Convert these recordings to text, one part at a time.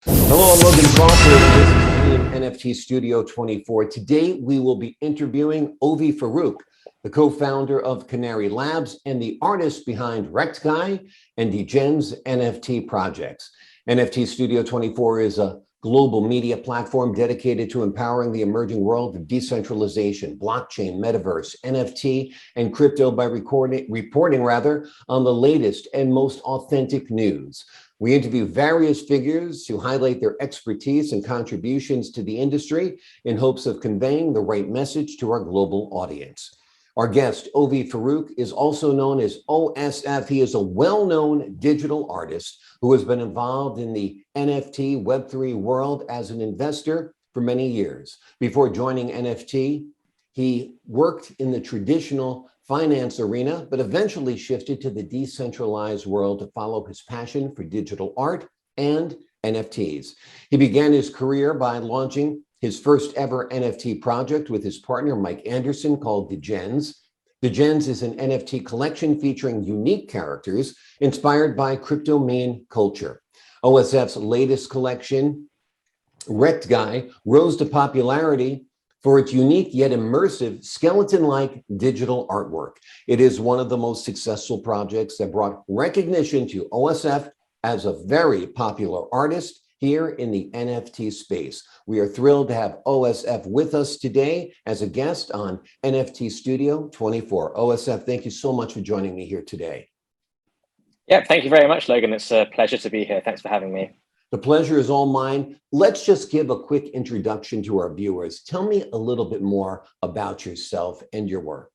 Hello, I'm Logan Crawford. This is NFT Studio 24. Today, we will be interviewing Ovie Faruq, the co-founder of Canary Labs and the artist behind Rektguy and Degenz NFT projects. NFT Studio 24 is a global media platform dedicated to empowering the emerging world of decentralization, blockchain, metaverse, NFT, and crypto by reporting on the latest and most authentic news. We interview various figures to highlight their expertise and contributions to the industry in hopes of conveying the right message to our global audience. Our guest, Ovie Faruq, is also known as OSF. He is a well-known digital artist who has been involved in the NFT Web3 world as an investor for many years. Before joining NFT, he worked in the traditional finance arena, but eventually shifted to the decentralized world to follow his passion for digital art and NFTs. He began his career by launching his first ever NFT project with his partner, Mike Anderson, called Degenz. Degenz is an NFT collection featuring unique characters inspired by crypto meme culture. OSF's latest collection, Rektguy, rose to popularity for its unique yet immersive skeleton-like digital artwork. It is one of the most successful projects that brought recognition to OSF as a very popular artist here in the NFT space. We are thrilled to have OSF with us today as a guest on NFT Studio 24. OSF, thank you so much for joining me here today. Yeah, thank you very much, Logan. It's a pleasure to be here. Thanks for having me. The pleasure is all mine. Let's just give a quick introduction to our viewers. Tell me a little bit more about yourself and your work.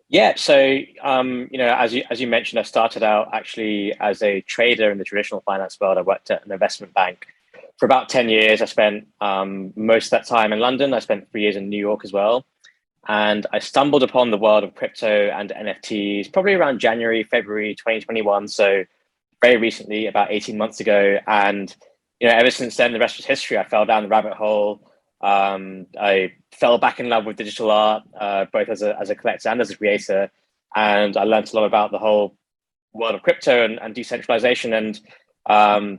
Yeah, so as you mentioned, I started out actually as a trader in the traditional finance world. I worked at an investment bank for about 10 years. I spent most of that time in London. I spent 3 years in New York as well. And I stumbled upon the world of crypto and NFTs probably around January, February 2021. So very recently, about 18 months ago. And ever since then, the rest was history. I fell down the rabbit hole. I fell back in love with digital art, both as a collector and as a creator. And I learned a lot about the whole world of crypto and decentralization. And,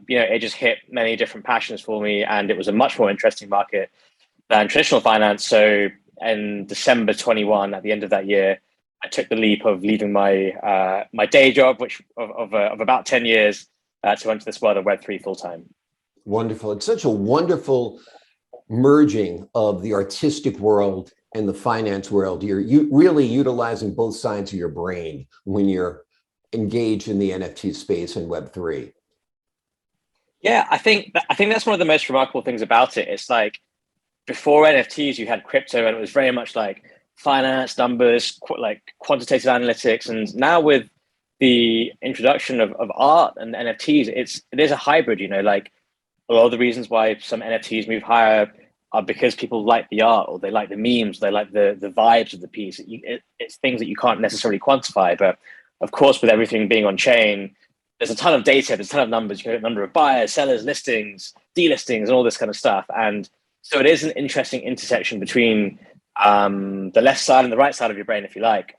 it just hit many different passions for me. And it was a much more interesting market than traditional finance. So in December 21, at the end of that year, I took the leap of leaving my my day job, which of about 10 years, to enter this world of Web3 full time. Wonderful. It's such a wonderful merging of the artistic world and the finance world. You're really utilizing both sides of your brain when you're engaged in the NFT space and Web3. Yeah, I think that's one of the most remarkable things about it. It's like before NFTs, you had crypto, and it was very much like finance, numbers, like quantitative analytics. And now with the introduction of art and NFTs, it is a hybrid. Like a lot of the reasons why some NFTs move higher are because people like the art, or they like the memes, they like the vibes of the piece. It's things that you can't necessarily quantify. But of course, with everything being on chain, there's a ton of data, there's a ton of numbers. You can get a number of buyers, sellers, listings, delistings, and all this kind of stuff. And so it is an interesting intersection between the left side and the right side of your brain, if you like,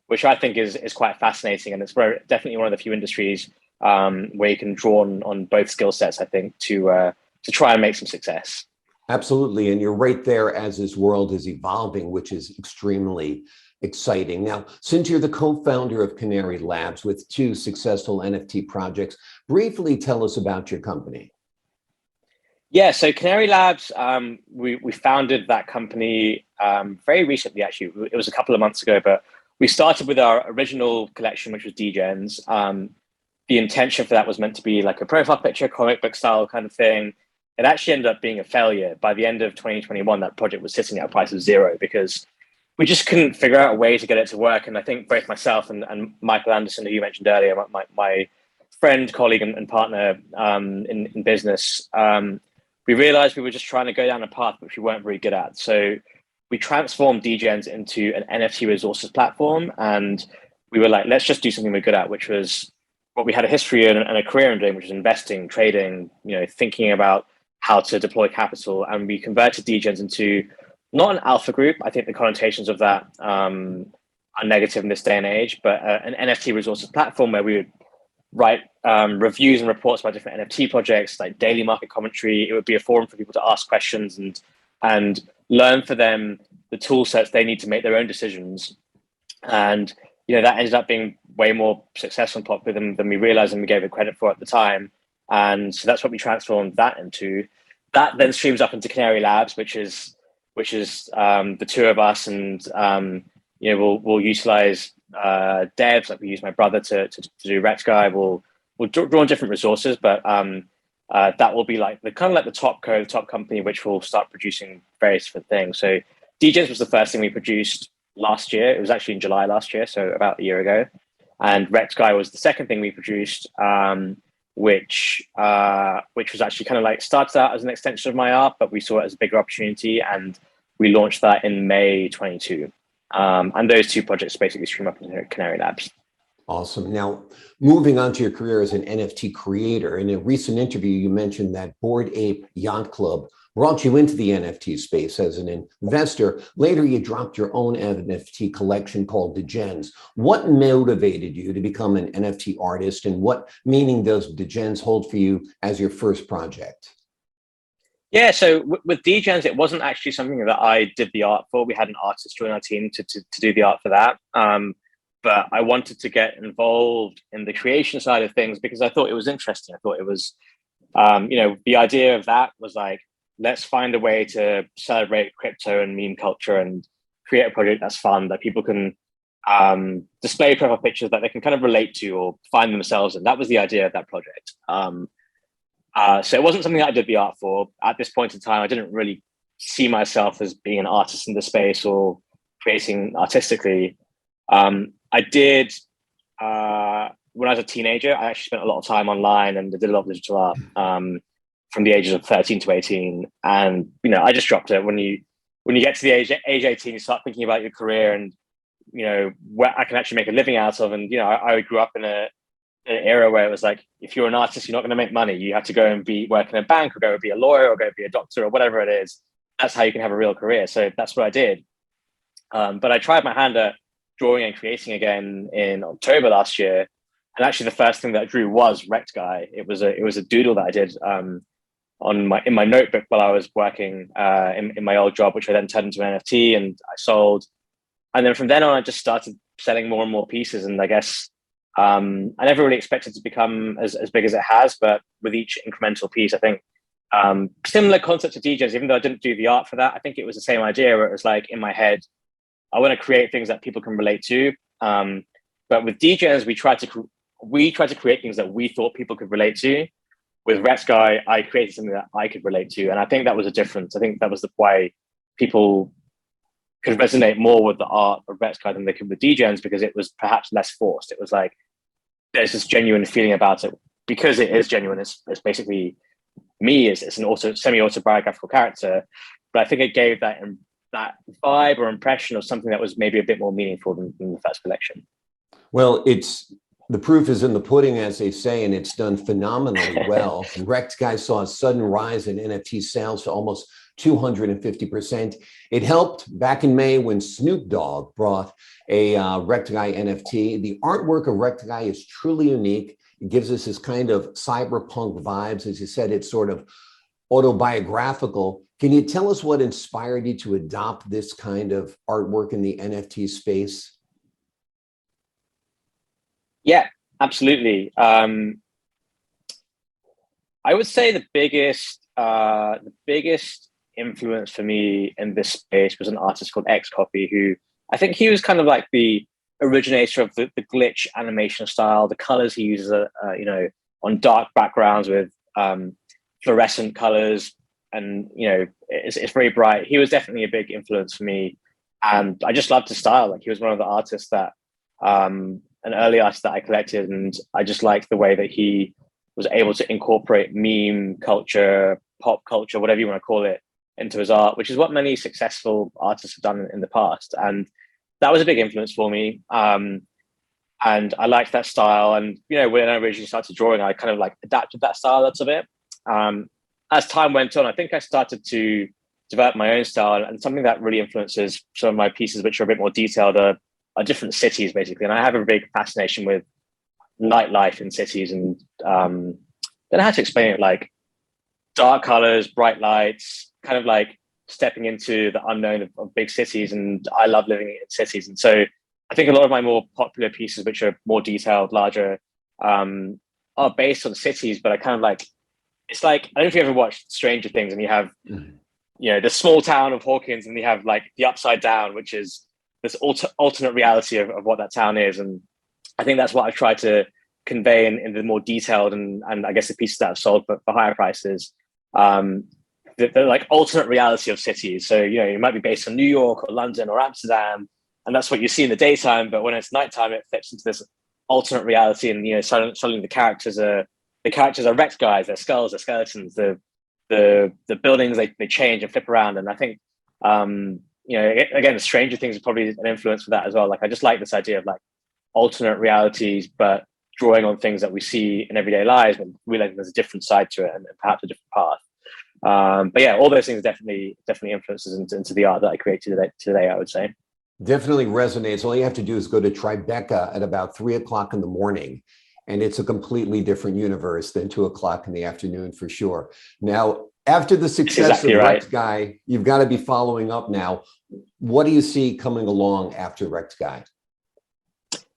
which I think is quite fascinating. And it's definitely one of the few industries where you can draw on both skill sets, I think, to try and make some success. Absolutely. And you're right there as this world is evolving, which is extremely exciting. Now, since you're the co-founder of Canary Labs with 2 successful NFT projects, briefly tell us about your company. Yeah, so Canary Labs, we founded that company very recently, actually. It was a couple of months ago, but we started with our original collection, which was Degenz. The intention for that was meant to be like a profile picture, comic book style kind of thing. It actually ended up being a failure. By the end of 2021, that project was sitting at a price of 0 because we just couldn't figure out a way to get it to work. And I think both myself and Michael Anderson, who you mentioned earlier, my friend, colleague, and partner in business, we realized we were just trying to go down a path which we weren't very good at. So we transformed Degenz into an NFT resources platform. And we were like, let's just do something we're good at, which was what we had a history and a career in doing, which is investing, trading, thinking about how to deploy capital. And we converted Degenz into not an alpha group. I think the connotations of that are negative in this day and age, but an NFT resources platform where we would write reviews and reports about different NFT projects, like daily market commentary. It would be a forum for people to ask questions and learn for them the tool sets they need to make their own decisions. And that ended up being way more successful and popular than we realized and we gave it credit for at the time. And so that's what we transformed that into. That then streams up into Canary Labs, which is the two of us, and we'll utilize devs, like we use my brother to do Rektguy. We'll draw on different resources, but that will be like the top company which will start producing various different things. So Degenz was the first thing we produced last year. It was actually in July last year, so about a year ago. And Rektguy was the second thing we produced, which was actually kind of like started out as an extension of my art, but we saw it as a bigger opportunity, and we launched that in May 22. And those two projects basically stream up in Canary Labs. Awesome. Now, moving on to your career as an NFT creator, in a recent interview, you mentioned that Bored Ape Yacht Club brought you into the NFT space as an investor. Later, you dropped your own NFT collection called Degenz. What motivated you to become an NFT artist, and what meaning does Degenz hold for you as your first project? Yeah, so with Degenz, it wasn't actually something that I did the art for. We had an artist join our team to do the art for that. But I wanted to get involved in the creation side of things because I thought it was interesting. I thought it was, the idea of that was like, let's find a way to celebrate crypto and meme culture and create a project that's fun, that people can display profile pictures that they can kind of relate to or find themselves in. That was the idea of that project. So it wasn't something that I did the art for. At this point in time, I didn't really see myself as being an artist in the space or creating artistically. I did, when I was a teenager, I actually spent a lot of time online and I did a lot of digital art from the ages of 13 to 18. And, I just dropped it. When you get to the age 18, you start thinking about your career and, what I can actually make a living out of. And, I grew up in an era where it was like, if you're an artist, you're not going to make money. You have to go and work in a bank or go be a lawyer or go be a doctor or whatever it is. That's how you can have a real career. So that's what I did. But I tried my hand at drawing and creating again in October last year. And actually the first thing that I drew was Rektguy. It was a doodle that I did in my notebook while I was working in my old job, which I then turned into an NFT and I sold. And then from then on, I just started selling more and more pieces. And I guess I never really expected to become as big as it has, but with each incremental piece, I think similar concept to Degenz, even though I didn't do the art for that, I think it was the same idea where it was like in my head, I want to create things that people can relate to. But with Degenz, we tried to create things that we thought people could relate to. With Rektguy, I created something that I could relate to. And I think that was a difference. I think that was the why people could resonate more with the art of Rektguy than they could with Degenz, because it was perhaps less forced. It was like, there's this genuine feeling about it because it is genuine. It's basically me. It's an semi-autobiographical character. But I think it gave that vibe or impression of something that was maybe a bit more meaningful than the first collection. Well, the proof is in the pudding, as they say, and it's done phenomenally well. Rektguy saw a sudden rise in NFT sales to almost 250%. It helped back in May when Snoop Dogg brought a Rektguy NFT. The artwork of Rektguy is truly unique. It gives us this kind of cyberpunk vibes. As you said, it's sort of autobiographical. Can you tell us what inspired you to adopt this kind of artwork in the NFT space? Yeah, absolutely. I would say the biggest influence for me in this space was an artist called Xcopy, who I think he was kind of like the originator of the glitch animation style. The colors he uses are, on dark backgrounds with fluorescent colors, and it's very bright. He was definitely a big influence for me, and I just loved his style. Like, he was one of the artists that an early artist that I collected, and I just liked the way that he was able to incorporate meme culture, pop culture, whatever you want to call it, into his art, which is what many successful artists have done in the past. And that was a big influence for me. And I liked that style. And, when I originally started drawing, I kind of like adapted that style a little bit. As time went on, I think I started to develop my own style, and something that really influences some of my pieces, which are a bit more detailed, are different cities, basically. And I have a big fascination with nightlife in cities, and don't know how to explain it. Like dark colors, bright lights, kind of like stepping into the unknown of big cities. And I love living in cities, and so I think a lot of my more popular pieces, which are more detailed, larger, are based on cities. But I kind of like, it's like, I don't know if you ever watched Stranger Things, and you have the small town of Hawkins, and you have like the Upside Down, which is this alternate reality of what that town is. And I think that's what I've tried to convey in the more detailed and I guess the pieces that I've sold for higher prices. The like alternate reality of cities. So, it might be based on New York or London or Amsterdam, and that's what you see in the daytime. But when it's nighttime, it flips into this alternate reality, and suddenly the characters are Rektguys, they're skulls, they're skeletons, the buildings they change and flip around. And I think again, the Stranger Things is probably an influence for that as well. Like I just like this idea of like alternate realities, but drawing on things that we see in everyday lives, and realizing there's a different side to it and perhaps a different path. But yeah, all those things definitely influences into the art that I created today, I would say. Definitely resonates. All you have to do is go to Tribeca at about 3 o'clock in the morning, and it's a completely different universe than 2 o'clock in the afternoon for sure. Now, after the success of Rektguy, you've got to be following up now. What do you see coming along after Rektguy?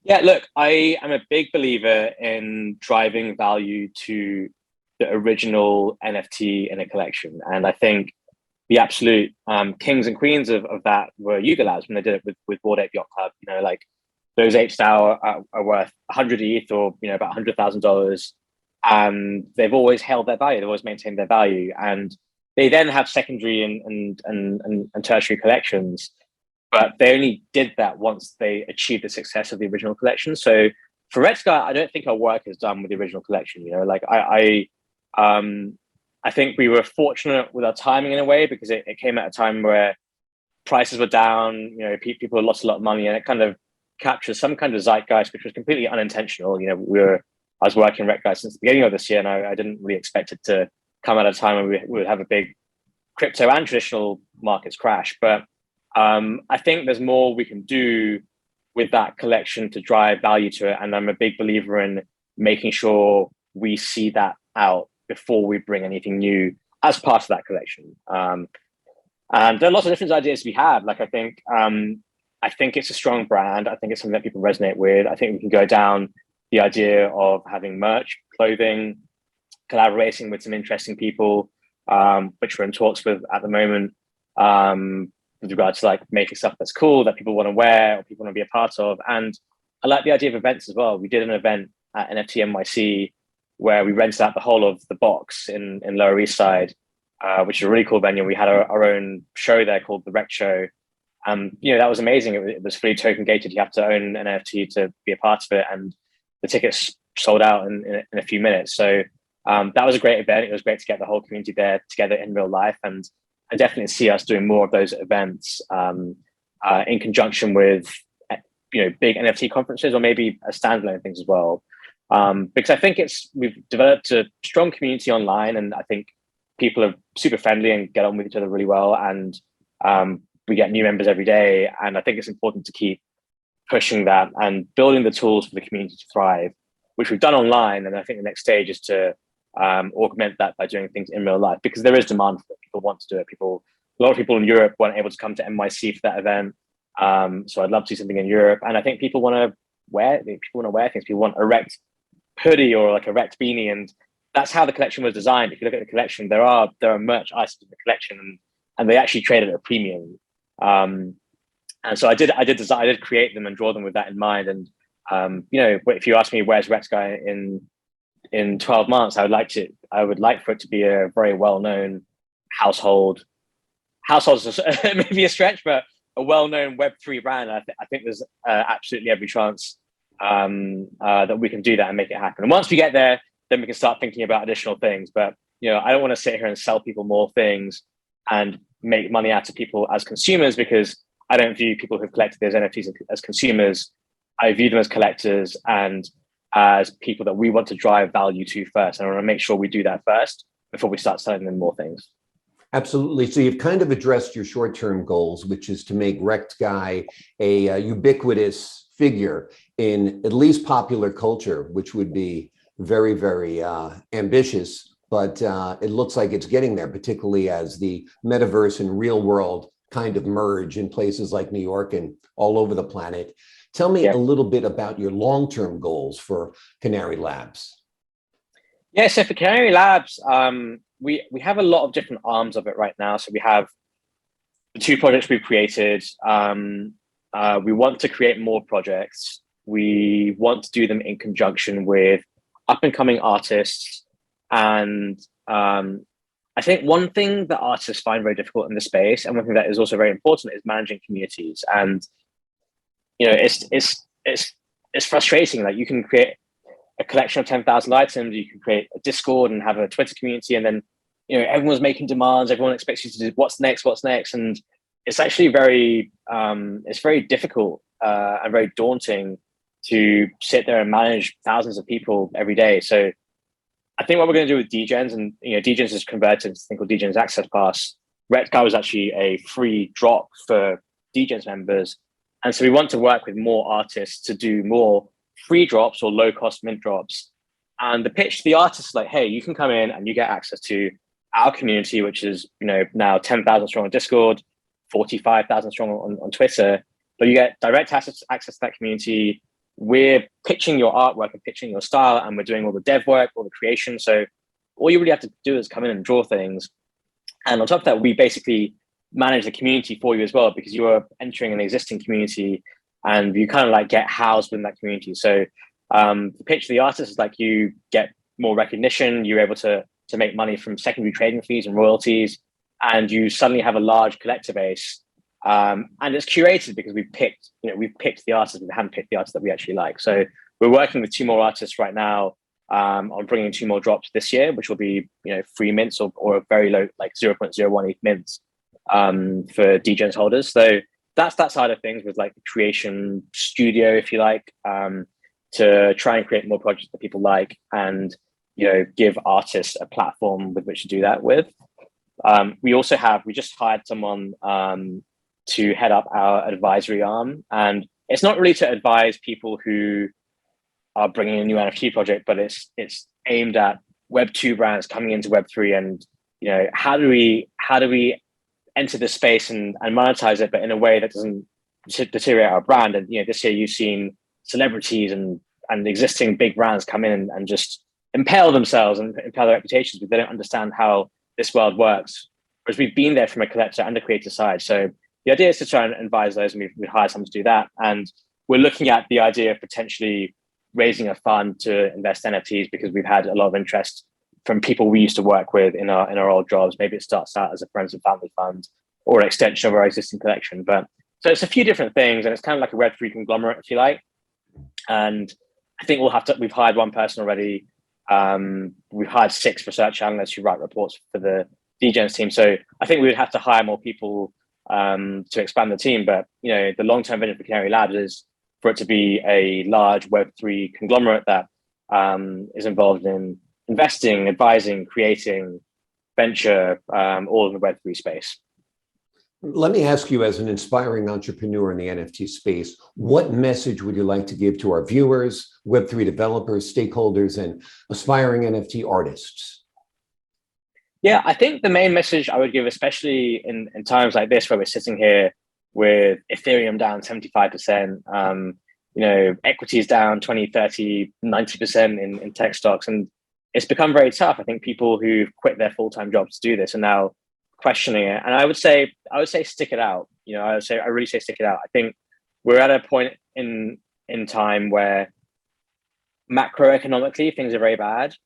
Yeah, look, I am a big believer in driving value to the original NFT in a collection. And I think the absolute kings and queens of that were Yuga Labs when they did it with Bored Ape Yacht Club. Like those apes now are worth 100 ETH or about $100,000, and they've always held their value. They've always maintained their value, and they then have secondary and tertiary collections. But they only did that once they achieved the success of the original collection. So for Rektguy, I don't think our work is done with the original collection. Like I think we were fortunate with our timing in a way, because it came at a time where prices were down. People had lost a lot of money, and it kind of captures some kind of zeitgeist, which was completely unintentional. I was working Rektguy since the beginning of this year, and I didn't really expect it to come at a time when we would have a big crypto and traditional markets crash. But I think there's more we can do with that collection to drive value to it. And I'm a big believer in making sure we see that out before we bring anything new as part of that collection. And there are lots of different ideas we have. Like, I think it's a strong brand. I think it's something that people resonate with. I think we can go down the idea of having merch, clothing, collaborating with some interesting people, which we're in talks with at the moment, with regards to like making stuff that's cool that people want to wear or people want to be a part of. And I like the idea of events as well. We did an event at NFT NYC where we rented out the whole of the box in Lower East Side, which is a really cool venue. We had our own show there called the Rekt Show. That was amazing. It was fully token gated. You have to own an NFT to be a part of it, and the tickets sold out in a few minutes. So that was a great event. It was great to get the whole community there together in real life, and I definitely see us doing more of those events in conjunction with big NFT conferences, or maybe a standalone things as well. Because I think we've developed a strong community online, and I think people are super friendly and get on with each other really well, and we get new members every day. And I think it's important to keep pushing that and building the tools for the community to thrive, which we've done online. And I think the next stage is to augment that by doing things in real life, because there is demand for it. People want to do it. A lot of people in Europe weren't able to come to NYC for that event. So I'd love to see something in Europe. And I think people want to wear things. People want a Rekt hoodie or like a Rekt beanie. And that's how the collection was designed. If you look at the collection, there are merch items in the collection, and they actually trade at a premium. And so I did create them and draw them with that in mind. And if you ask me where's Rektguy in 12 months, I would like for it to be a very well-known household is maybe a stretch, but a well-known Web3 brand. I think there's absolutely every chance that we can do that and make it happen. And once we get there, then we can start thinking about additional things. But I don't want to sit here and sell people more things and make money out of people as consumers, because I don't view people who've collected those NFTs as consumers. I view them as collectors and as people that we want to drive value to first. And I want to make sure we do that first before we start selling them more things. Absolutely. So you've kind of addressed your short-term goals, which is to make Rektguy a ubiquitous figure in at least popular culture, which would be very, very ambitious. But it looks like it's getting there, particularly as the metaverse and real world kind of merge in places like New York and all over the planet. Tell me a little bit about your long-term goals for Canary Labs. Yeah, so for Canary Labs, we have a lot of different arms of it right now. So we have the two projects we've created. We want to create more projects. We want to do them in conjunction with up and coming artists. And I think one thing that artists find very difficult in this space, and one thing that is also very important, is managing communities. And it's frustrating. Like, you can create a collection of 10,000 items, you can create a Discord and have a Twitter community, and then everyone's making demands, everyone expects you to do what's next, and it's actually very difficult and very daunting to sit there and manage thousands of people every day. So I think what we're going to do with Degenz, and Degenz is converted to something called Degenz Access Pass. Rektguy was actually a free drop for Degenz members, and so we want to work with more artists to do more free drops or low cost mint drops. And the pitch to the artists is like, hey, you can come in and you get access to our community, which is now 10,000 strong on Discord, 45,000 strong on Twitter, but you get direct access to that community. We're pitching your artwork and pitching your style, and we're doing all the dev work, all the creation. So all you really have to do is come in and draw things. And on top of that, we basically manage the community for you as well, because you are entering an existing community and you kind of like get housed within that community. So the pitch for the artist is like, you get more recognition, you're able to make money from secondary trading fees and royalties, and you suddenly have a large collector base. And it's curated because we've picked the artists, we haven't picked the artists that we actually like. So we're working with 2 more artists right now on bringing 2 more drops this year, which will be free mints or a very low, like 0.018 mints for Degenz holders. So that's that side of things, with like the creation studio, if you like, to try and create more projects that people like, and give artists a platform with which to do that with. We just hired someone to head up our advisory arm, and it's not really to advise people who are bringing a new NFT project, but it's aimed at Web2 brands coming into Web3, and how do we enter this space and monetize it, but in a way that doesn't deteriorate our brand. And this year you've seen celebrities and existing big brands come in and just impale themselves and impale their reputations, but they don't understand how this world works. Whereas we've been there from a collector and a creator side. So the idea is to try and advise those, and we hire someone to do that. And we're looking at the idea of potentially raising a fund to invest NFTs, because we've had a lot of interest from people we used to work with in our old jobs. Maybe it starts out as a friends and family fund or an extension of our existing collection. But so it's a few different things, and it's kind of like a Web3 conglomerate, if you like. And I think we've hired one person already. We've hired 6 research analysts who write reports for the Degenz team. So I think we would have to hire more people to expand the team. But the long-term vision for Canary Labs is for it to be a large Web3 conglomerate that is involved in investing, advising, creating, venture, all in the Web3 space. Let me ask you, as an inspiring entrepreneur in the NFT space, what message would you like to give to our viewers, Web3 developers, stakeholders, and aspiring NFT artists? Yeah, I think the main message I would give, especially in times like this where we're sitting here with Ethereum down 75%, equities down 20, 30, 90% in tech stocks, and it's become very tough. I think people who've quit their full-time jobs to do this are now questioning it. And I would say stick it out. I really say stick it out. I think we're at a point in time where macroeconomically things are very bad,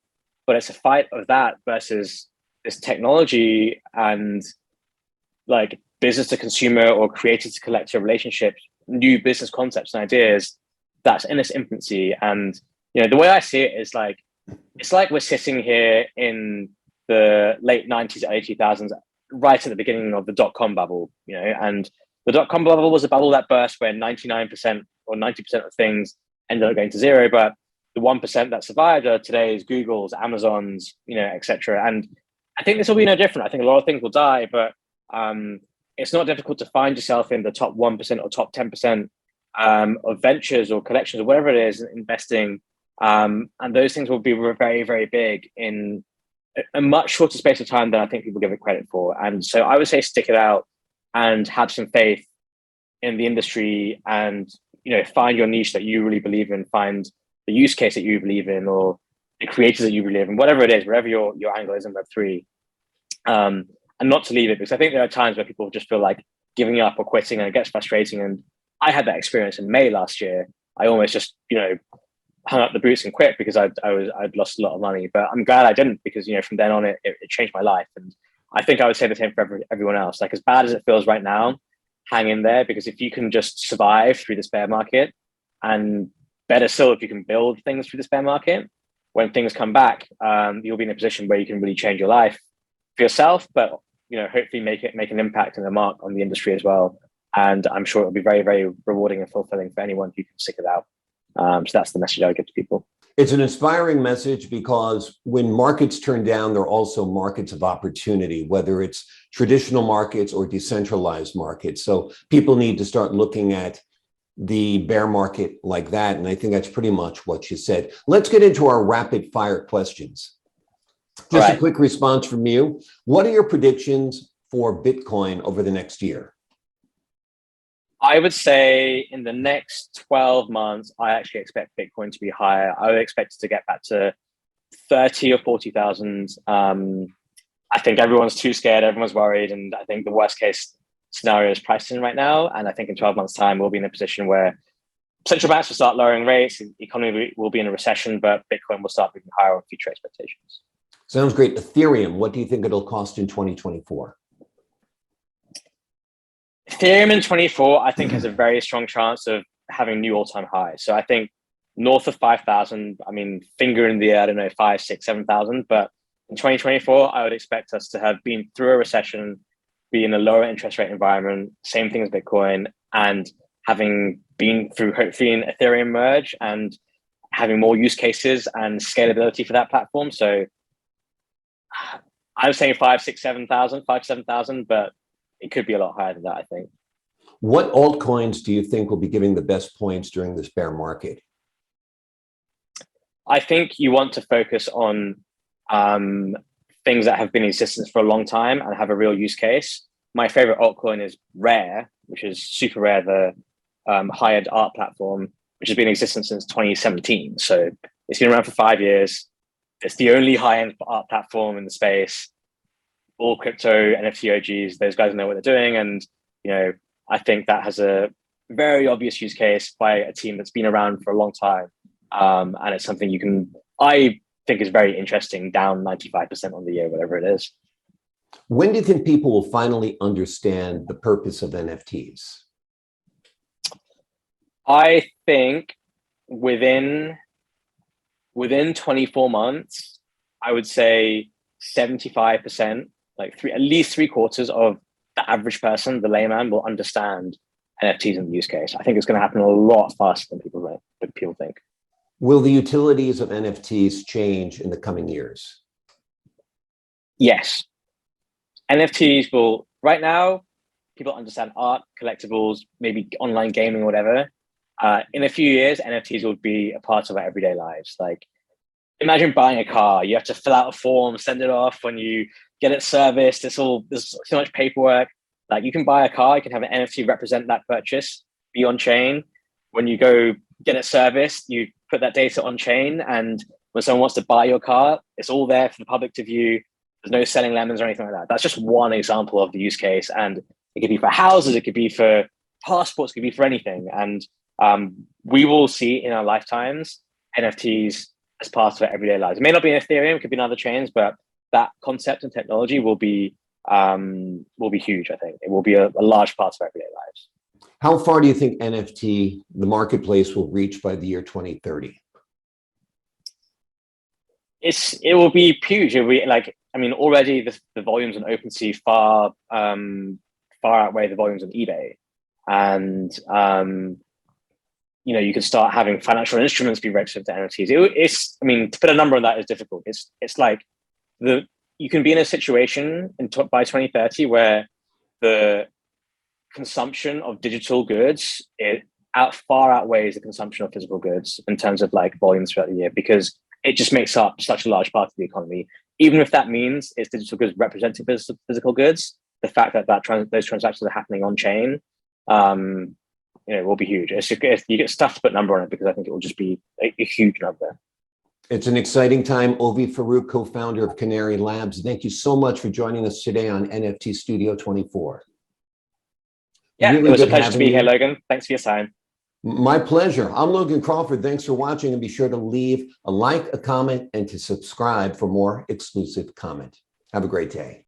but it's a fight of that versus this technology and like business to consumer or creator to collector relationships, new business concepts and ideas that's in its infancy. And the way I see it is like, it's like we're sitting here in the late 90s, early 2000s, right at the beginning of the dot-com bubble, and the dot-com bubble was a bubble that burst when 99% or 90% of things ended up going to zero, but the 1% that survived are today's Googles, Amazons, etc. And I think this will be no different. I think a lot of things will die, but it's not difficult to find yourself in the top 1% or top 10% of ventures or collections or whatever it is, investing. And those things will be very, very big in a much shorter space of time than I think people give it credit for. And so I would say stick it out and have some faith in the industry, and find your niche that you really believe in, find the use case that you believe in, or the creators that you believe in, whatever it is, wherever your angle is in Web3, and not to leave it, because I think there are times where people just feel like giving up or quitting, and it gets frustrating. And I had that experience in May last year. I almost just hung up the boots and quit because I'd lost a lot of money. But I'm glad I didn't, because from then on it changed my life. And I think I would say the same for everyone else. Like, as bad as it feels right now, hang in there, because if you can just survive through this bear market, and better still, if you can build things through this bear market, when things come back, you'll be in a position where you can really change your life for yourself, but hopefully make an impact and a mark on the industry as well. And I'm sure it'll be very, very rewarding and fulfilling for anyone who can stick it out. So that's the message I would give to people. It's an inspiring message, because when markets turn down, there are also markets of opportunity, whether it's traditional markets or decentralized markets. So people need to start looking at the bear market like that. And I think that's pretty much what you said. Let's get into our rapid fire questions. Just a quick response from you. What are your predictions for Bitcoin over the next year? I would say in the next 12 months, I actually expect Bitcoin to be higher. I would expect it to get back to 30 or 40,000. I think everyone's too scared. Everyone's worried. And I think the worst case scenario is priced in right now. And I think in 12 months' time, we'll be in a position where central banks will start lowering rates. The economy will be in a recession, but Bitcoin will start moving higher on future expectations. Sounds great. Ethereum, what do you think it'll cost in 2024? Ethereum in 24, I think, has a very strong chance of having new all-time highs. So I think north of 5,000, I mean, finger in the air, I don't know, 5, 6, 7,000. But in 2024, I would expect us to have been through a recession, be in a lower interest rate environment, same thing as Bitcoin, and having been through, hopefully, an Ethereum merge and having more use cases and scalability for that platform. So I was saying 5, 6, 7,000, 5, 7,000, but it could be a lot higher than that, I think. What altcoins do you think will be giving the best points during this bear market? I think you want to focus on things that have been in existence for a long time and have a real use case. My favorite altcoin is Rare, which is super rare, the high-end art platform, which has been in existence since 2017. So it's been around for 5 years. It's the only high-end art platform in the space. All crypto NFT OGs, those guys know what they're doing. And, I think that has a very obvious use case by a team that's been around for a long time. And it's something I think is very interesting, down 95% on the year, whatever it is. When do you think people will finally understand the purpose of NFTs? I think within 24 months, I would say 75%, at least 3/4 of the average person, the layman, will understand NFTs and the use case. I think it's going to happen a lot faster than people think. Will the utilities of NFTs change in the coming years? Yes. NFTs will, right now, people understand art, collectibles, maybe online gaming, whatever. In a few years, NFTs will be a part of our everyday lives. Like, imagine buying a car. You have to fill out a form, send it off. When you get it serviced, there's so much paperwork. Like, you can buy a car, you can have an NFT represent that purchase, be on chain. When you go get it serviced, you put that data on chain, and when someone wants to buy your car, it's all there for the public to view. There's no selling lemons or anything like that. That's just one example of the use case. And it could be for houses, it could be for passports, it could be for anything. And we will see in our lifetimes NFTs as part of our everyday lives. It may not be in Ethereum, it could be in other chains, but that concept and technology will be huge. I think it will be a large part of our everyday lives. How far do you think NFT, the marketplace, will reach by the year 2030? It will be huge. It'll be already the volumes on OpenSea far outweigh the volumes on eBay, and you can start having financial instruments be registered to NFTs. To put a number on that is difficult. It's like the you can be in a situation by 2030 where the consumption of digital goods far outweighs the consumption of physical goods in terms of like volumes throughout the year, because it just makes up such a large part of the economy. Even if that means it's digital goods representing physical goods, the fact that those transactions are happening on chain, will be huge. You get stuff to put a number on it, because I think it will just be a huge number. It's an exciting time. Ovie Faruq, co-founder of Canary Labs. Thank you so much for joining us today on NFT Studio 24. Yeah, really it was a pleasure to be here, Logan. Thanks for your time. My pleasure. I'm Logan Crawford. Thanks for watching, and be sure to leave a like, a comment, and to subscribe for more exclusive content. Have a great day.